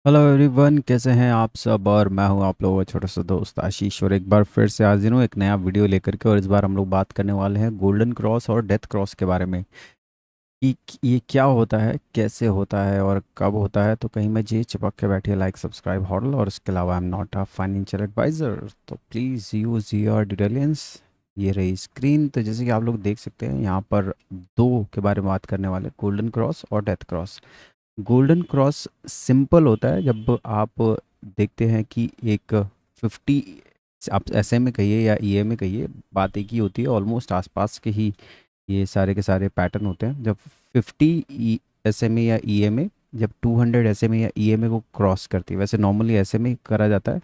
Hello everyone, कैसे हैं आप सब। और मैं हूं आप लोगों का छोटा सा दोस्त आशीष, और एक बार फिर से हाजिर हूं एक नया वीडियो लेकर के। और इस बार हम लोग बात करने वाले हैं गोल्डन क्रॉस और डेथ क्रॉस के बारे में कि ये क्या होता है, कैसे होता है और कब होता है। तो कहीं मैं जी चिपक के बैठिए, लाइक सब्सक्राइब हॉडल। और इसके अलावा I am not a financial advisor, तो प्लीज़ यूज़ योर डिटेलियंस। ये रही स्क्रीन। तो जैसे कि आप लोग देख सकते हैं, यहाँ पर दो के बारे में बात करने वाले, गोल्डन क्रॉस और death cross. Golden cross simple होता है जब आप देखते हैं कि एक 50, आप ऐसे में कहिए या ईए में कहिए, बात एक ही होती है, ऑलमोस्ट आसपास के ही ये सारे के सारे पैटर्न होते हैं। जब 50 एस एम ए या ई एम ए, जब 200 एस एम ए या ई एम ए को क्रॉस करती है, वैसे नॉर्मली एस एम ए करा जाता है।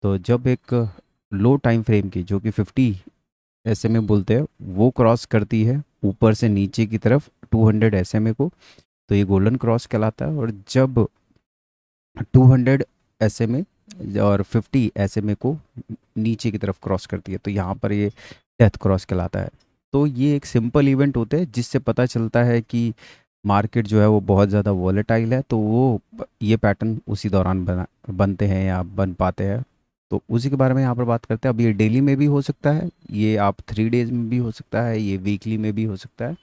तो जब एक लो टाइम फ्रेम की, जो कि 50 एस एम ए बोलते हैं, वो क्रॉस करती है ऊपर से नीचे की तरफ 200 एस एम ए को, तो ये गोल्डन क्रॉस कहलाता है। और जब 200 एस एम ए और 50 एस एम ए को नीचे की तरफ क्रॉस करती है, तो यहाँ पर ये डेथ क्रॉस कहलाता है। तो ये एक सिंपल इवेंट होते हैं जिससे पता चलता है कि मार्केट जो है वो बहुत ज़्यादा वॉलेटाइल है, तो वो ये पैटर्न उसी दौरान बनते हैं या बन पाते हैं। तो उसी के बारे में यहाँ पर बात करते हैं। अब ये डेली में भी हो सकता है, ये आप 3 डेज में भी हो सकता है, ये वीकली में भी हो सकता है,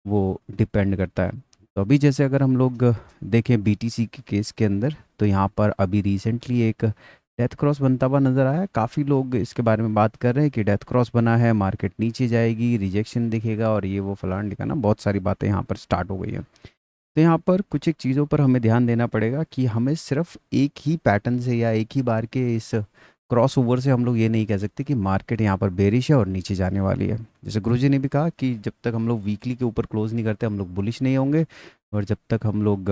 वो डिपेंड करता है। तो अभी जैसे अगर हम लोग देखें बीटीसी के केस के अंदर, तो यहाँ पर अभी रिसेंटली एक डेथ क्रॉस बनता हुआ नज़र आया है। काफ़ी लोग इसके बारे में बात कर रहे हैं कि डेथ क्रॉस बना है, मार्केट नीचे जाएगी, रिजेक्शन दिखेगा और ये वो फलान दिखाना, बहुत सारी बातें यहाँ पर स्टार्ट हो गई हैं। तो यहाँ पर कुछ एक चीज़ों पर हमें ध्यान देना पड़ेगा कि हमें सिर्फ एक ही पैटर्न से या एक ही बार के इस क्रॉस ओवर से हम लोग ये नहीं कह सकते कि मार्केट यहाँ पर बेरिश है और नीचे जाने वाली है। जैसे गुरुजी ने भी कहा कि जब तक हम लोग वीकली के ऊपर क्लोज नहीं करते, हम लोग बुलिश नहीं होंगे। और जब तक हम लोग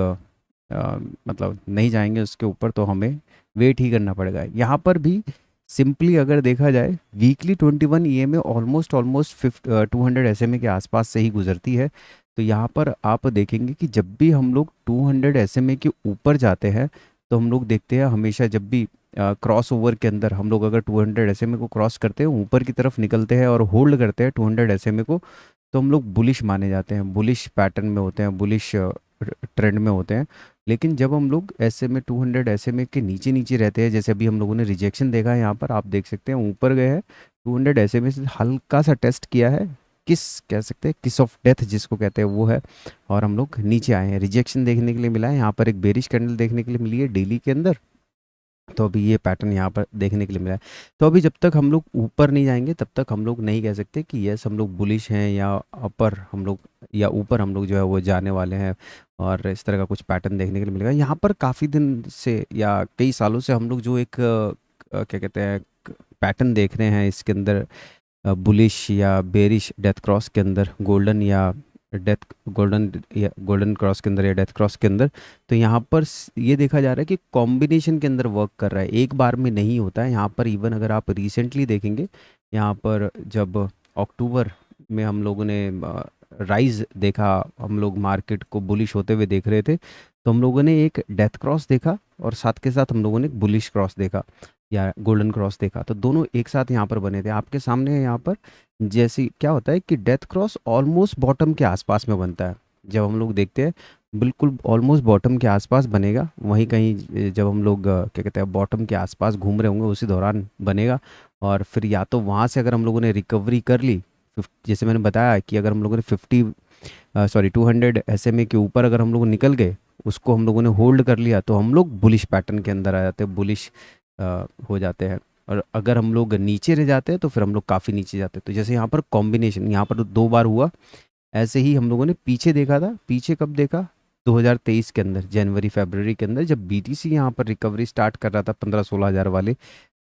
मतलब नहीं जाएंगे उसके ऊपर, तो हमें वेट ही करना पड़ेगा। यहाँ पर भी सिंपली अगर देखा जाए, weekly 21 E M A almost almost 200 S M A के आसपास से ही गुजरती है। तो यहाँ पर आप देखेंगे कि जब भी हम लोग 200 एस एम ए के ऊपर जाते हैं, तो हम लोग देखते हैं हमेशा, जब भी क्रॉस ओवर के अंदर हम लोग अगर 200 एस एम ए को क्रॉस करते हैं, ऊपर की तरफ निकलते हैं और होल्ड करते हैं 200 एस एम ए को, तो हम लोग बुलिश माने जाते हैं, बुलिश पैटर्न में होते हैं, बुलिश ट्रेंड में होते हैं। लेकिन जब हम लोग ऐसे में 200 ऐसे में के नीचे नीचे रहते हैं, जैसे अभी हम लोगों ने रिजेक्शन देखा है, यहाँ पर आप देख सकते हैं ऊपर गए हैं 200 ऐसे में से हल्का सा टेस्ट किया है, किस कह सकते हैं, किस ऑफ डेथ जिसको कहते हैं वो है, और हम लोग नीचे आए हैं। रिजेक्शन देखने के लिए मिला है, यहाँ पर एक बेरिश कैंडल देखने के लिए मिली है डेली के अंदर। तो अभी ये पैटर्न यहाँ पर देखने के लिए मिला है। तो अभी जब तक हम लोग ऊपर नहीं जाएंगे, तब तक हम लोग नहीं कह सकते कि यस हम लोग बुलिश हैं या अपर हम लोग, या ऊपर हम लोग जो है वो जाने वाले हैं। और इस तरह का कुछ पैटर्न देखने के लिए मिलेगा यहाँ पर। काफ़ी दिन से या कई सालों से हम लोग जो एक क्या कहते हैं, पैटर्न देख रहे हैं इसके अंदर, बुलिश या बेरिश डेथ क्रॉस के अंदर, गोल्डन या डेथ गोल्डन या गोल्डन क्रॉस के अंदर या डेथ क्रॉस के अंदर। तो यहाँ पर ये देखा जा रहा है कि कॉम्बिनेशन के अंदर वर्क कर रहा है, एक बार में नहीं होता है यहाँ पर। इवन अगर आप रिसेंटली देखेंगे, यहाँ पर जब अक्टूबर में हम लोगों ने राइज देखा, हम लोग मार्केट को बुलिश होते हुए देख रहे थे, तो हम लोगों ने एक डेथ क्रॉस देखा और साथ के साथ हम लोगों ने एक बुलिश क्रॉस देखा या गोल्डन क्रॉस देखा। तो दोनों एक साथ यहाँ पर बने थे आपके सामने। यहाँ पर जैसे क्या होता है कि डेथ क्रॉस ऑलमोस्ट बॉटम के आसपास में बनता है। जब हम लोग देखते हैं, बिल्कुल ऑलमोस्ट बॉटम के आसपास बनेगा, वहीं कहीं जब हम लोग क्या कहते हैं बॉटम के आसपास घूम रहे होंगे, उसी दौरान बनेगा। और फिर या तो वहाँ से अगर हम लोगों ने रिकवरी कर ली, जैसे मैंने बताया कि अगर हम लोगों ने 200 एस एम ए के ऊपर अगर हम लोग निकल गए, उसको हम लोगों ने होल्ड कर लिया, तो हम लोग बुलिश पैटर्न के अंदर आ जाते हैं, बुलिश हो जाते हैं। और अगर हम लोग नीचे रह जाते हैं, तो फिर हम लोग काफ़ी नीचे जाते हैं। तो जैसे यहाँ पर कॉम्बिनेशन यहाँ पर 2 बार हुआ, ऐसे ही हम लोगों ने पीछे देखा था। पीछे कब देखा? 2023 के अंदर, जनवरी फरवरी के अंदर, जब बीटीसी यहाँ पर रिकवरी स्टार्ट कर रहा था 15-16 हज़ार वाले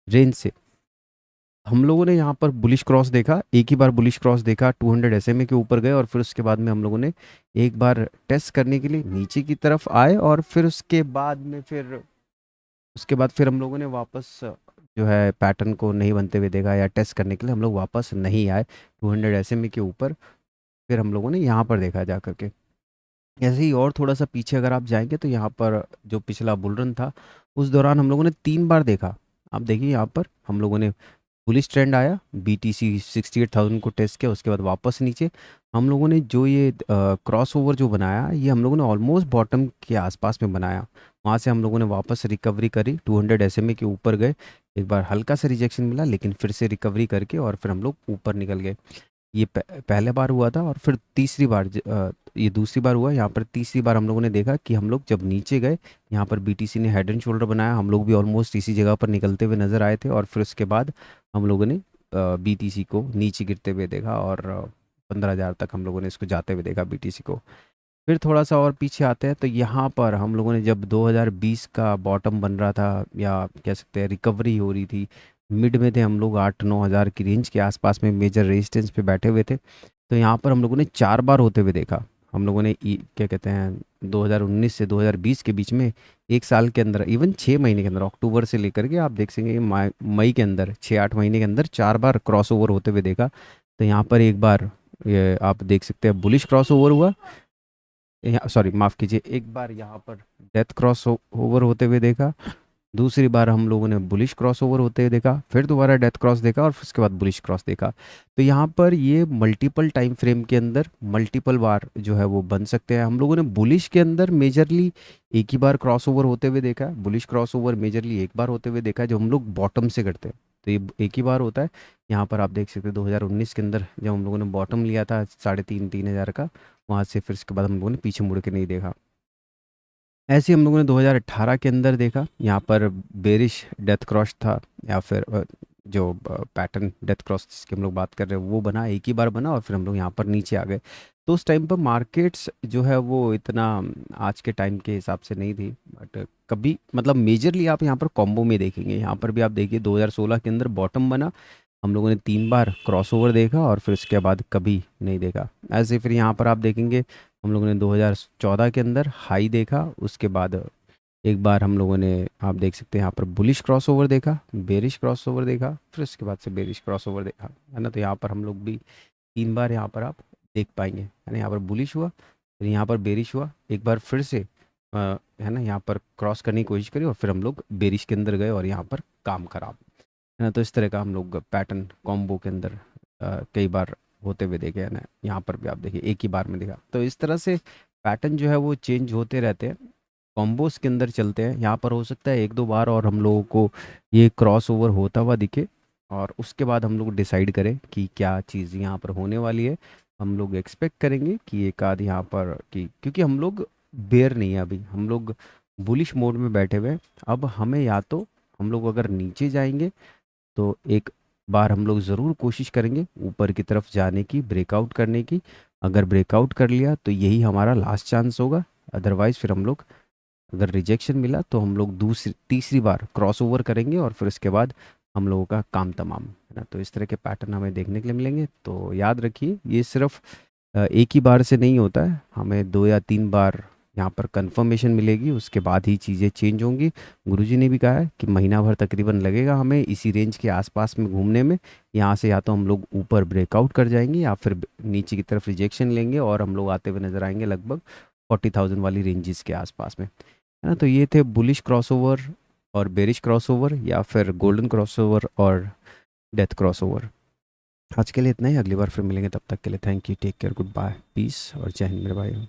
रेंज से, हम लोगों ने यहाँ पर बुलिश क्रॉस देखा। एक ही बार बुलिश क्रॉस देखा, 200 एसएमए के ऊपर गए, और फिर उसके बाद में हम लोगों ने एक बार टेस्ट करने के लिए नीचे की तरफ आए, और फिर उसके बाद फिर हम लोगों ने वापस जो है पैटर्न को नहीं बनते हुए देखा, या टेस्ट करने के लिए हम लोग वापस नहीं आए 200 एसएमए के ऊपर। फिर हम लोगों ने यहाँ पर देखा जा करके। ऐसे ही और थोड़ा सा पीछे अगर आप जाएंगे, तो यहाँ पर जो पिछला बुल रन था, उस दौरान हम लोगों ने 3 बार देखा। आप देखिए यहाँ पर हम लोगों ने बुलिश ट्रेंड आया, बीटीसी 68,000 को टेस्ट किया, उसके बाद वापस नीचे हम लोगों ने जो ये क्रॉस ओवर जो बनाया, ये हम लोगों ने ऑलमोस्ट बॉटम के आसपास में बनाया। वहाँ से हम लोगों ने वापस रिकवरी करी, 200 SMA के ऊपर गए, एक बार हल्का सा रिजेक्शन मिला, लेकिन फिर से रिकवरी करके और फिर हम लोग ऊपर निकल गए। ये पहले बार हुआ था, और फिर तीसरी बार ये दूसरी बार हुआ। यहाँ पर तीसरी बार हम लोगों ने देखा कि हम लोग जब नीचे गए, यहाँ पर बीटीसी ने हेड एंड शोल्डर बनाया, हम लोग भी ऑलमोस्ट इसी जगह पर निकलते हुए नज़र आए थे, और फिर उसके बाद हम लोगों ने बीटीसी को नीचे गिरते हुए देखा, और 15,000 तक हम लोगों ने इसको जाते हुए देखा बीटीसी को। फिर थोड़ा सा और पीछे आते हैं, तो यहाँ पर हम लोगों ने जब 2020 का बॉटम बन रहा था, या कह सकते हैं रिकवरी हो रही थी, मिड में थे हम लोग, 8-9 हज़ार की रेंज के आसपास में मेजर रेजिस्टेंस पे बैठे हुए थे। तो यहाँ पर हम लोगों ने 4 बार होते हुए देखा। हम लोगों ने क्या कहते हैं 2019 से 2020 के बीच में, एक साल के अंदर, इवन 6 महीने के अंदर, अक्टूबर से लेकर के आप देख सकेंगे मई के अंदर, 6-8 महीने के अंदर 4 बार क्रॉस ओवर होते हुए देखा। तो यहाँ पर एक बार ये आप देख सकते हैं बुलिश क्रॉस ओवर हुआ, यहाँ सॉरी माफ़ कीजिए, एक बार यहाँ पर डेथ क्रॉस ओवर होते हुए देखा, दूसरी बार हम लोगों ने बुलिश क्रॉस ओवर होते हुए देखा, फिर दोबारा डेथ क्रॉस देखा, और उसके बाद बुलिश क्रॉस देखा। तो यहाँ पर ये मल्टीपल टाइम फ्रेम के अंदर मल्टीपल बार जो है वो बन सकते हैं। हम लोगों ने बुलिश के अंदर मेजरली एक ही बार क्रॉस ओवर होते हुए देखा है, बुलिश क्रॉस ओवर मेजरली एक बार होते हुए देखा है, जो हम लोग बॉटम से करते हैं, तो ये एक ही बार होता है। यहाँ पर आप देख सकते हैं 2019 के अंदर जब हम लोगों ने बॉटम लिया था 3,500 का, वहाँ से फिर उसके बाद हम लोगों ने पीछे मुड़ के नहीं देखा। ऐसे ही हम लोगों ने 2018 के अंदर देखा, यहाँ पर बेरिश डेथ क्रॉस था, या फिर जो पैटर्न डेथ क्रॉस जिसकी हम लोग बात कर रहे हैं वो बना, एक ही बार बना, और फिर हम लोग यहाँ पर नीचे आ गए। तो उस टाइम पर मार्केट्स जो है वो इतना आज के टाइम के हिसाब से नहीं थी, बट कभी मतलब मेजरली आप यहाँ पर कॉम्बो में देखेंगे। यहाँ पर भी आप देखिए 2016 के अंदर बॉटम बना, हम लोगों ने 3 बार क्रॉसओवर देखा, और फिर उसके बाद कभी नहीं देखा। ऐसे फिर यहाँ पर आप देखेंगे हम लोगों ने 2014 के अंदर हाई देखा, उसके बाद एक बार हम लोगों ने आप देख सकते हैं यहाँ पर बुलिश क्रॉसओवर देखा, बेरिश क्रॉसओवर देखा, फिर उसके बाद से बेरिश क्रॉसओवर देखा, है ना। तो यहाँ पर हम लोग भी 3 बार यहाँ पर आप देख पाएंगे, है ना। यहाँ पर बुलिश हुआ, फिर यहाँ पर बेरिश हुआ, एक बार फिर से है ना यहाँ पर क्रॉस करने की कोशिश करी, और फिर हम लोग बेरिश के अंदर गए, और यहाँ पर काम खराब, है ना। तो इस तरह का हम लोग पैटर्न कॉम्बो के अंदर कई बार होते हुए देखे, है ना। यहाँ पर भी आप देखिए एक ही बार में देखा। तो इस तरह से पैटर्न जो है वो चेंज होते रहते हैं, कॉम्बोज के अंदर चलते हैं। यहाँ पर हो सकता है 1-2 बार और हम लोगों को ये क्रॉस ओवर होता हुआ दिखे, और उसके बाद हम लोग डिसाइड करें कि क्या चीज़ यहाँ पर होने वाली है। हम लोग एक्सपेक्ट करेंगे कि एक आध यहाँ पर कि, क्योंकि हम लोग बेयर नहीं है अभी, हम लोग बुलिश मोड में बैठे हुए हैं। अब हमें या तो हम लोग अगर नीचे जाएंगे तो एक बार हम लोग ज़रूर कोशिश करेंगे ऊपर की तरफ जाने की, ब्रेकआउट करने की। अगर ब्रेकआउट कर लिया तो यही हमारा लास्ट चांस होगा, अदरवाइज़ फिर हम लोग, अगर रिजेक्शन मिला तो हम लोग दूसरी तीसरी बार क्रॉस ओवर करेंगे, और फिर उसके बाद हम लोगों का काम तमाम, है ना। तो इस तरह के पैटर्न हमें देखने के लिए मिलेंगे। तो याद रखिए ये सिर्फ एक ही बार से नहीं होता है, हमें 2 या 3 बार यहाँ पर कंफर्मेशन मिलेगी, उसके बाद ही चीज़ें चेंज होंगी। गुरुजी ने भी कहा है कि महीना भर तकरीबन लगेगा हमें इसी रेंज के आसपास में घूमने में। यहाँ से या तो हम लोग ऊपर ब्रेकआउट कर जाएंगे, या फिर नीचे की तरफ रिजेक्शन लेंगे, और हम लोग आते हुए नजर आएंगे लगभग 40,000 वाली रेंजेस के आसपास में, है ना। तो ये थे बुलिश क्रॉसओवर और बेरिश क्रॉसओवर, या फिर गोल्डन क्रॉसओवर और डेथ क्रॉसओवर। आज के लिए इतना ही, अगली बार फिर मिलेंगे, तब तक के लिए thank you, take care, good bye, peace, और जय हिंद मेरे भाई।